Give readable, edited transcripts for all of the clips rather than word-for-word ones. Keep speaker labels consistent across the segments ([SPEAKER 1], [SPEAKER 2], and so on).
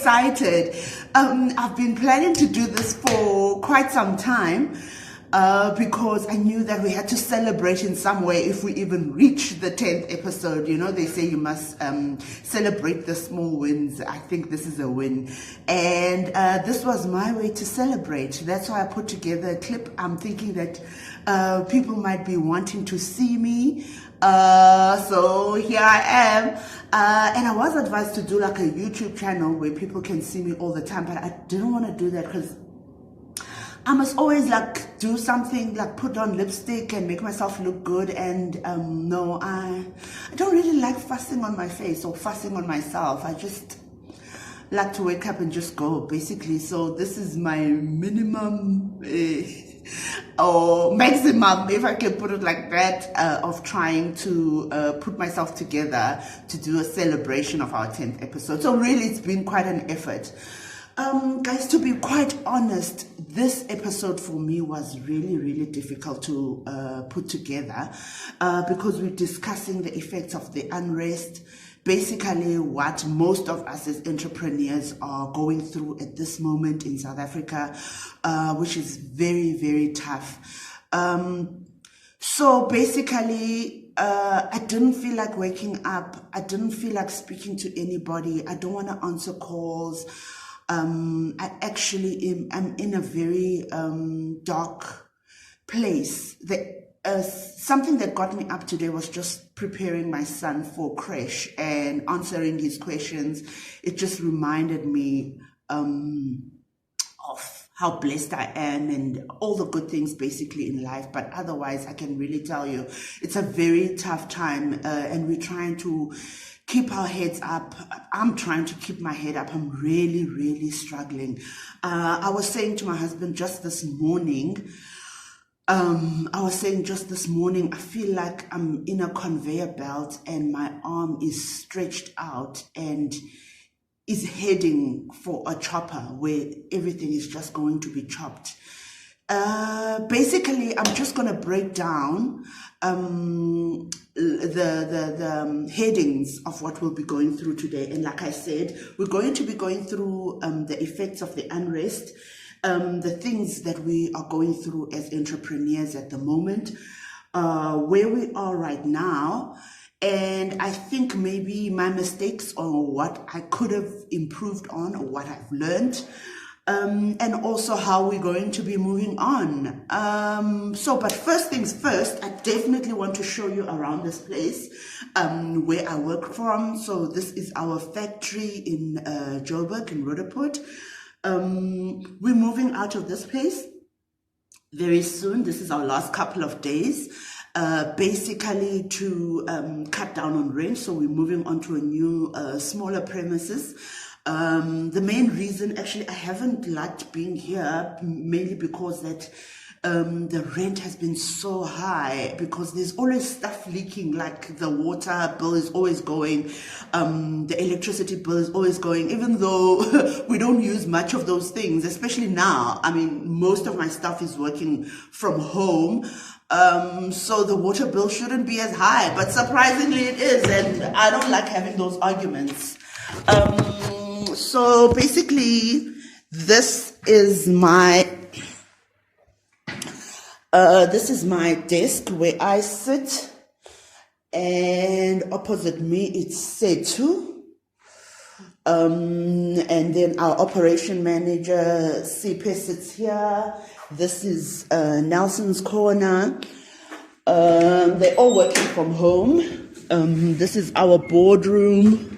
[SPEAKER 1] excited. I've been planning to do this for quite some time because I knew that we had to celebrate in some way if we even reach the 10th episode. You know, they say you must celebrate the small wins. I think this is a win. And this was my way to celebrate. That's why I put together a clip. I'm thinking that people might be wanting to see me. So here I am. And I was advised to do like a YouTube channel where people can see me all the time, but I didn't want to do that because I must always like do something like put on lipstick and make myself look good. And no, I don't really like fussing on my face or fussing on myself. I just like to wake up and just go, basically. So this is my minimum or maximum, if I can put it like that, of trying to put myself together to do a celebration of our 10th episode. So really, it's been quite an effort. Guys, to be quite honest, this episode for me was really, really difficult to put together because we're discussing the effects of the unrest, basically what most of us as entrepreneurs are going through at this moment in South Africa, which is very, very tough. So basically, I didn't feel like waking up. I didn't feel like speaking to anybody. I don't want to answer calls. I'm in a very dark place. Something that got me up today was just preparing my son for creche and answering his questions. It just reminded me of how blessed I am and all the good things basically in life. But otherwise, I can really tell you, it's a very tough time and we're trying to keep our heads up. I'm trying to keep my head up. I'm really, really struggling. I was saying to my husband just this morning, I feel like I'm in a conveyor belt and my arm is stretched out and is heading for a chopper where everything is just going to be chopped. Basically, I'm just going to break down the headings of what we'll be going through today. And like I said, we're going to be going through the effects of the unrest, the things that we are going through as entrepreneurs at the moment, where we are right now, and I think maybe my mistakes or what I could have improved on or what I've learned. And also how we're going to be moving on. But first things first, I definitely want to show you around this place where I work from. So this is our factory in Joburg, in Roodepoort. We're moving out of this place very soon. This is our last couple of days, basically to cut down on rent. So we're moving on to a new, smaller premises. The main reason, actually, I haven't liked being here, mainly because that the rent has been so high, because there's always stuff leaking, like the water bill is always going, the electricity bill is always going, even though we don't use much of those things, especially now. I mean, most of my stuff is working from home. So the water bill shouldn't be as high, but surprisingly it is, and I don't like having those arguments. So basically, this is my desk where I sit, and opposite me it's Setu, and then our operation manager Sipe sits here. This is Nelson's corner. They're all working from home. This is our boardroom.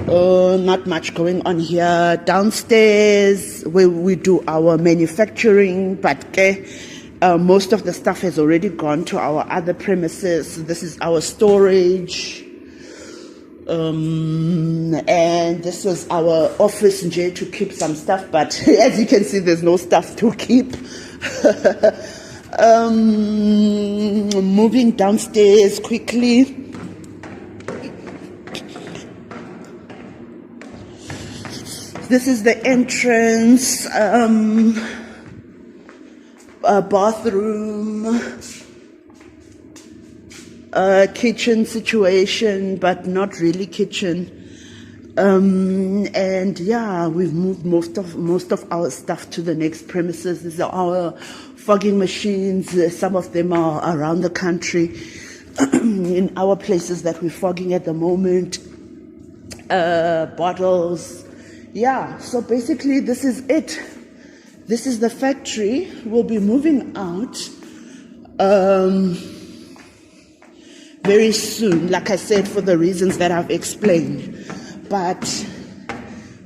[SPEAKER 1] Not much going on here. Downstairs where we do our manufacturing, but most of the stuff has already gone to our other premises. This is our storage, and this was our office to keep some stuff, but as you can see, there's no stuff to keep. Moving downstairs quickly. This is the entrance, bathroom, kitchen situation, but not really kitchen. And yeah, we've moved most of our stuff to the next premises. These are our fogging machines. Some of them are around the country in our places that we're fogging at the moment. Bottles. Yeah, so basically this is it. This is the factory. We'll be moving out very soon, like I said, for the reasons that I've explained. But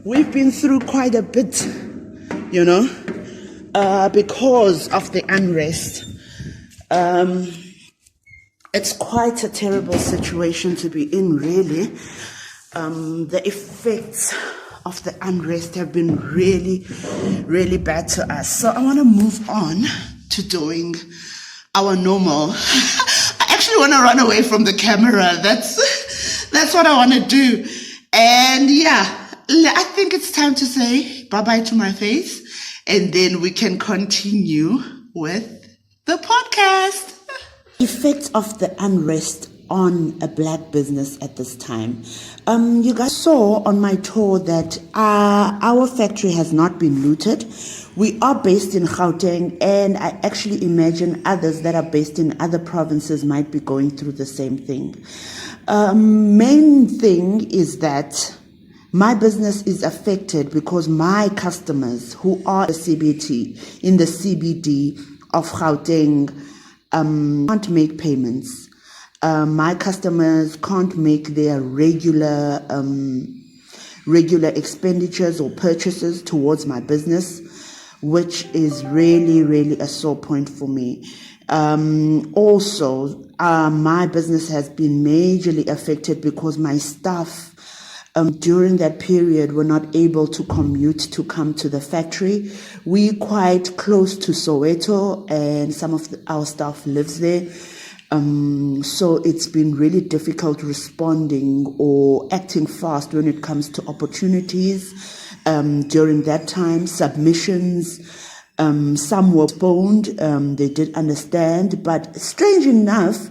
[SPEAKER 1] we've been through quite a bit, you know, because of the unrest. It's quite a terrible situation to be in, really. The effects of the unrest have been really, really bad to us. So I want to move on to doing our normal. I actually want to run away from the camera. That's what I want to do. And yeah, I think it's time to say bye-bye to my face, and then we can continue with the podcast. Effects of the unrest on a black business at this time. You guys saw on my tour that our factory has not been looted. We are based in Gauteng, and I actually imagine others that are based in other provinces might be going through the same thing. Main thing is that my business is affected because my customers who are in the CBD of Gauteng can't make payments. My customers can't make their regular expenditures or purchases towards my business, which is really, really a sore point for me. Also, my business has been majorly affected because my staff during that period were not able to commute to come to the factory. We're quite close to Soweto, and some of our staff lives there. So it's been really difficult responding or acting fast when it comes to opportunities. During that time, submissions, some were postponed. They did understand, but strange enough,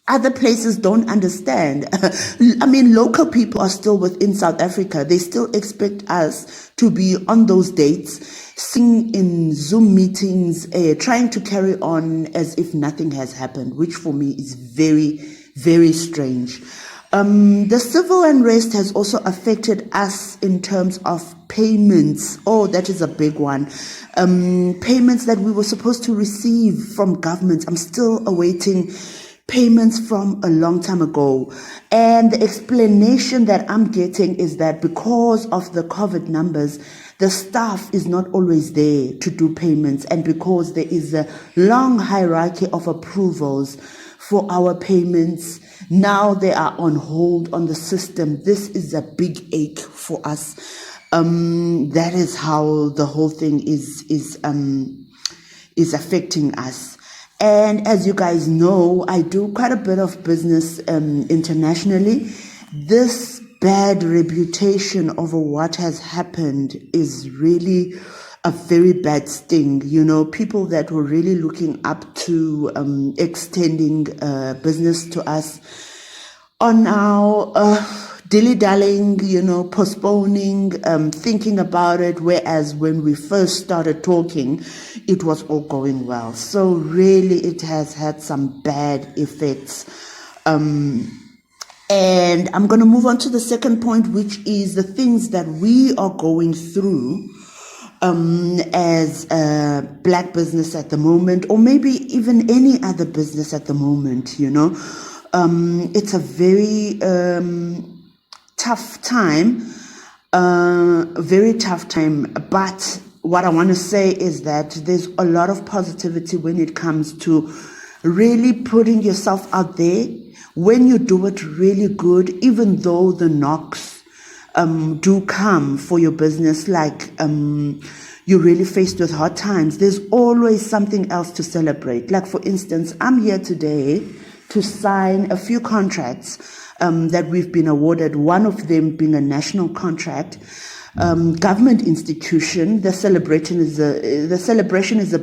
[SPEAKER 1] other places don't understand. I mean, local people are still within South Africa. They still expect us to be on those dates, sitting in Zoom meetings, trying to carry on as if nothing has happened, which for me is very, very strange. The civil unrest has also affected us in terms of payments. Oh, that is a big one. Payments that we were supposed to receive from governments. I'm still awaiting payments from a long time ago. And the explanation that I'm getting is that because of the COVID numbers, the staff is not always there to do payments. And because there is a long hierarchy of approvals for our payments, now they are on hold on the system. This is a big ache for us. That is how the whole thing is affecting us. And as you guys know, I do quite a bit of business internationally. This bad reputation over what has happened is really a very bad sting. You know, people that were really looking up to extending business to us are now dilly-dallying, you know, postponing, thinking about it, whereas when we first started talking, it was all going well. So really it has had some bad effects. And I'm going to move on to the second point, which is the things that we are going through as a black business at the moment, or maybe even any other business at the moment, you know. It's a very tough time, very tough time. But what I want to say is that there's a lot of positivity when it comes to really putting yourself out there. When you do it really good, even though the knocks do come for your business, like you're really faced with hard times, there's always something else to celebrate. Like, for instance, I'm here today to sign a few contracts that we've been awarded, one of them being a national contract, government institution. The celebration is a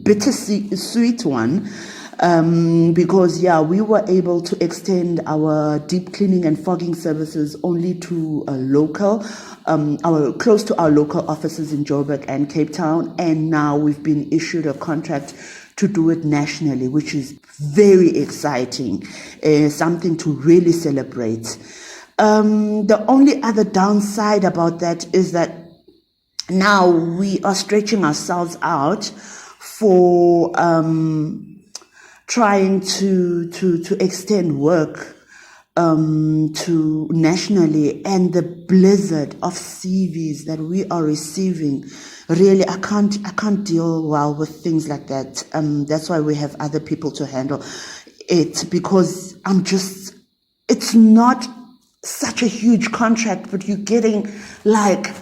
[SPEAKER 1] bittersweet one. because we were able to extend our deep cleaning and fogging services only to a local, close to our local offices in Joburg and Cape Town, and now we've been issued a contract to do it nationally, which is very exciting, something to really celebrate. The only other downside about that is that now we are stretching ourselves out for trying to extend work to nationally, and the blizzard of CVs that we are receiving, really I can't deal well with things like that. That's why we have other people to handle it, because it's not such a huge contract, but you're getting like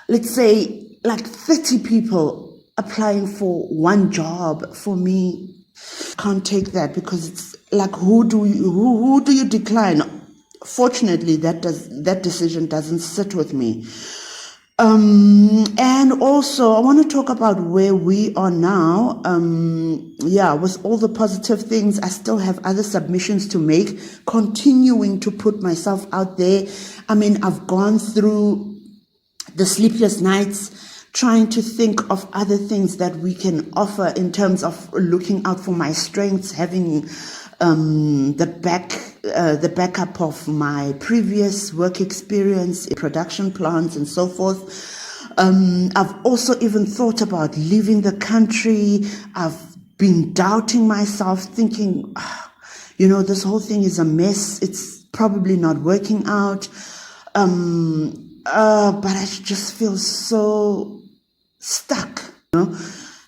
[SPEAKER 1] let's say like 30 people applying for one job. For me, can't take that, because it's like, who do you decline? Fortunately, that decision doesn't sit with me. And also I want to talk about where we are now. With all the positive things, I still have other submissions to make, continuing to put myself out there. I mean, I've gone through the sleepless nights trying to think of other things that we can offer in terms of looking out for my strengths, having the backup of my previous work experience in production plants and so forth. I've also even thought about leaving the country. I've been doubting myself, thinking, this whole thing is a mess. It's probably not working out. But I just feel so stuck,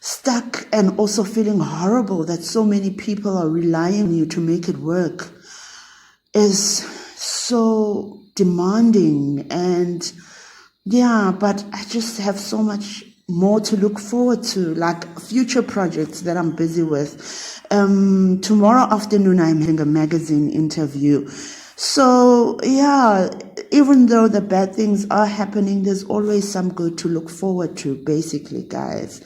[SPEAKER 1] stuck, and also feeling horrible that so many people are relying on you to make it work is so demanding. And but I just have so much more to look forward to, like future projects that I'm busy with. Tomorrow afternoon I'm having a magazine interview. So even though the bad things are happening, there's always some good to look forward to, basically, guys.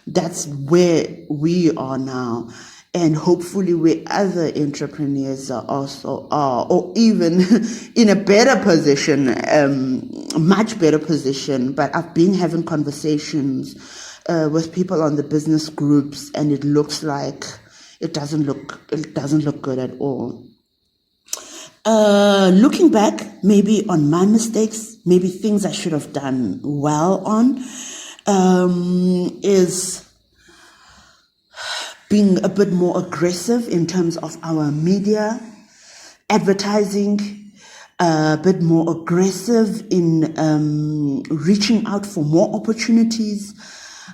[SPEAKER 1] That's where we are now. And hopefully where other entrepreneurs also are, or even in a better position, much better position. But I've been having conversations with people on the business groups, and it looks like it doesn't look good at all. Looking back, maybe on my mistakes, maybe things I should have done well on, is being a bit more aggressive in terms of our media, advertising, a bit more aggressive in reaching out for more opportunities,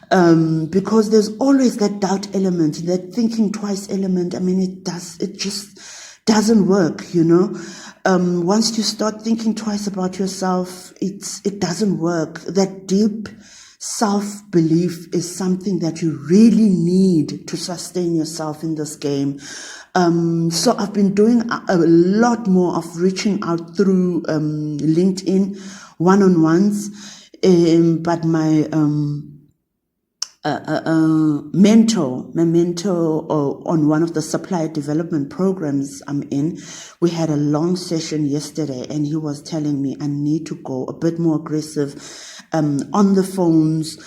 [SPEAKER 1] because there's always that doubt element, that thinking twice element. I mean, it just doesn't work, once you start thinking twice about yourself, it doesn't work. That deep self-belief is something that you really need to sustain yourself in this game. So I've been doing a lot more of reaching out through LinkedIn one-on-ones, but my mentor on one of the supplier development programs I'm in, we had a long session yesterday, and he was telling me I need to go a bit more aggressive on the phones,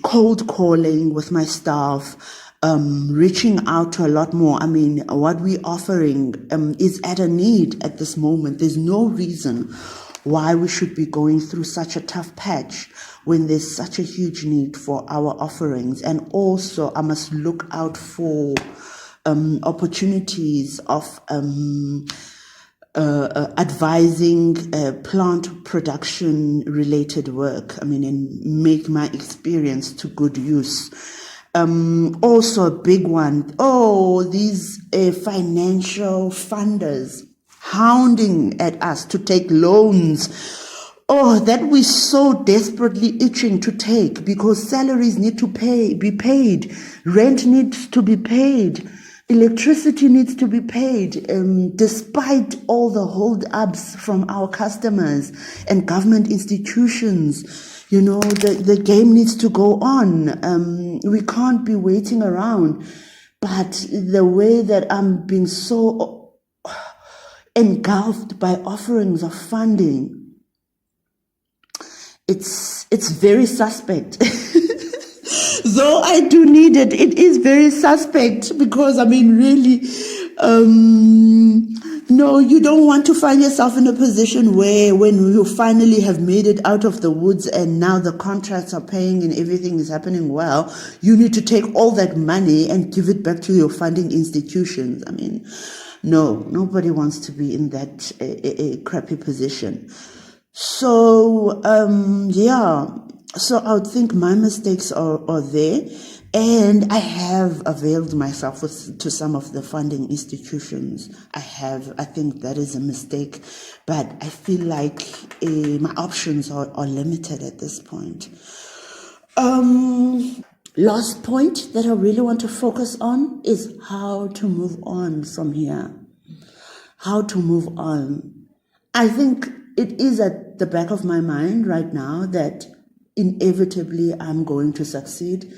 [SPEAKER 1] cold calling with my staff, reaching out to a lot more. I mean, what we're offering is at a need at this moment. There's no reason why we should be going through such a tough patch when there's such a huge need for our offerings. And also, I must look out for opportunities of advising plant production related work. I mean, and make my experience to good use. Also a big one, these financial funders hounding at us to take loans, that we're so desperately itching to take, because salaries need to be paid, rent needs to be paid, electricity needs to be paid, despite all the hold-ups from our customers and government institutions. the game needs to go on. We can't be waiting around. But the way that I'm being so engulfed by offerings of funding, it's very suspect. Though I do need it, it is very suspect because, really, no, you don't want to find yourself in a position where when you finally have made it out of the woods and now the contracts are paying and everything is happening well, you need to take all that money and give it back to your funding institutions. No, nobody wants to be in that crappy position. So, so I would think my mistakes are there, and I have availed myself to some of the funding institutions. I think that is a mistake, but I feel like my options are limited at this point. Last point that I really want to focus on is how to move on from here. How to move on. I think it is at the back of my mind right now that inevitably I'm going to succeed.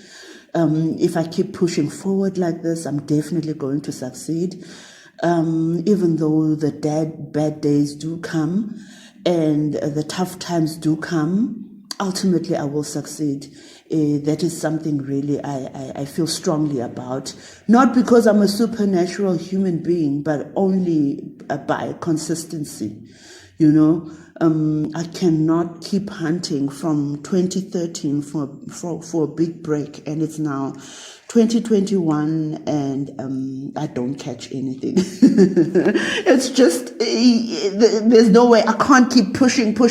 [SPEAKER 1] If I keep pushing forward like this, I'm definitely going to succeed. Even though the bad days do come and the tough times do come, ultimately I will succeed. That is something really I feel strongly about. Not because I'm a supernatural human being, but only by consistency. I cannot keep hunting from 2013 for a big break, and it's now 2021 and I don't catch anything. It's just, there's no way. I can't keep pushing for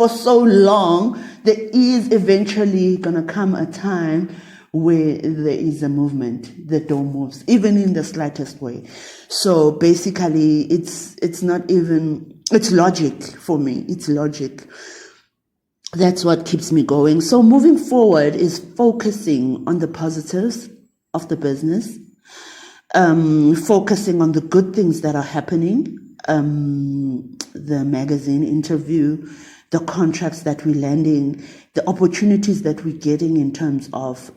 [SPEAKER 1] so long. There is eventually gonna come a time where there is a movement that don't move, even in the slightest way. So basically, it's not even, it's logic for me. It's logic. That's what keeps me going. So moving forward is focusing on the positives of the business, focusing on the good things that are happening, the magazine interview, the contracts that we're landing, the opportunities that we're getting in terms of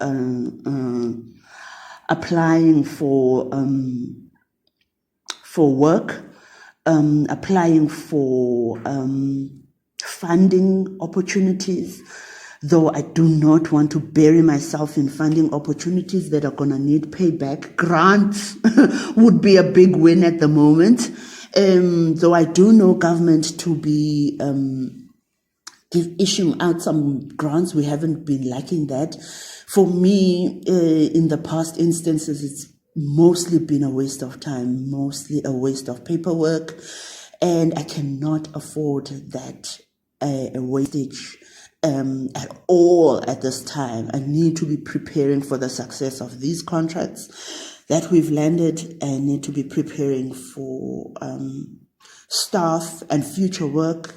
[SPEAKER 1] applying for work, applying for funding opportunities, though I do not want to bury myself in funding opportunities that are going to need payback. Grants would be a big win at the moment, though I do know government to be issuing out some grants. We haven't been liking that. For me, in the past instances, it's mostly been a waste of time, mostly a waste of paperwork, and I cannot afford that a wastage at all at this time. I need to be preparing for the success of these contracts that we've landed. I need to be preparing for staff and future work.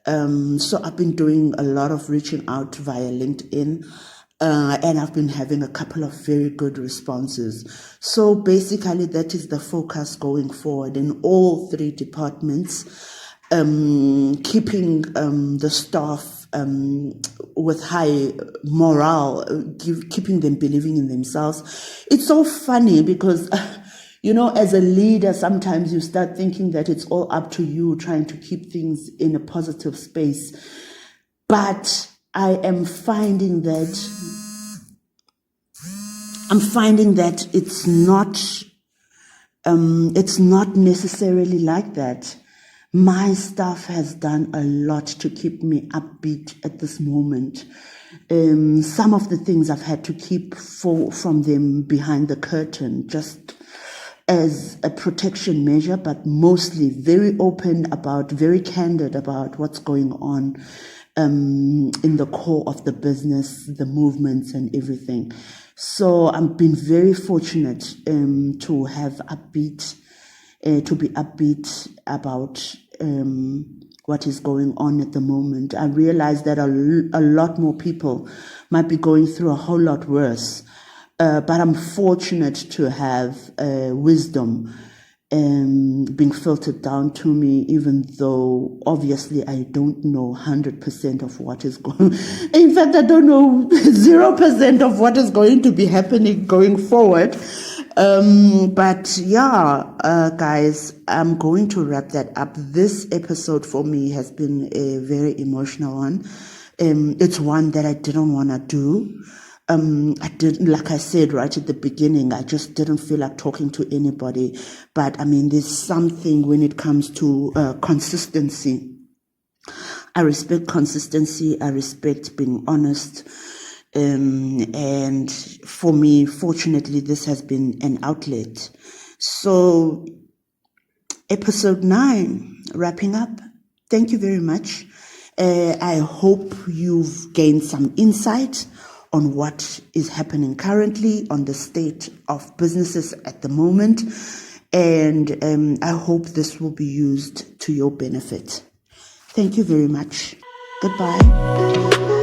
[SPEAKER 1] So I've been doing a lot of reaching out via LinkedIn, and I've been having a couple of very good responses. So basically that is the focus going forward in all three departments, keeping the staff with high morale, keeping them believing in themselves. It's so funny because as a leader, sometimes you start thinking that it's all up to you, trying to keep things in a positive space. But I am finding that it's not necessarily like that. My staff has done a lot to keep me upbeat at this moment. Some of the things I've had to keep from them behind the curtain, just as a protection measure, but mostly very open about, very candid about what's going on in the core of the business, the movements and everything. So I've been very fortunate to have to be upbeat about what is going on at the moment. I realize that a lot more people might be going through a whole lot worse. But I'm fortunate to have wisdom being filtered down to me, even though obviously I don't know 100% of what is going. In fact, I don't know 0% of what is going to be happening going forward. But yeah, guys, I'm going to wrap that up. This episode for me has been a very emotional one. It's one that I didn't want to do. I didn't, like I said right at the beginning, I just didn't feel like talking to anybody. But I mean, there's something when it comes to consistency. I respect consistency. I respect being honest. And for me, fortunately, this has been an outlet. So, episode 9, wrapping up. Thank you very much. I hope you've gained some insight on what is happening currently, on the state of businesses at the moment. And I hope this will be used to your benefit. Thank you very much. Goodbye.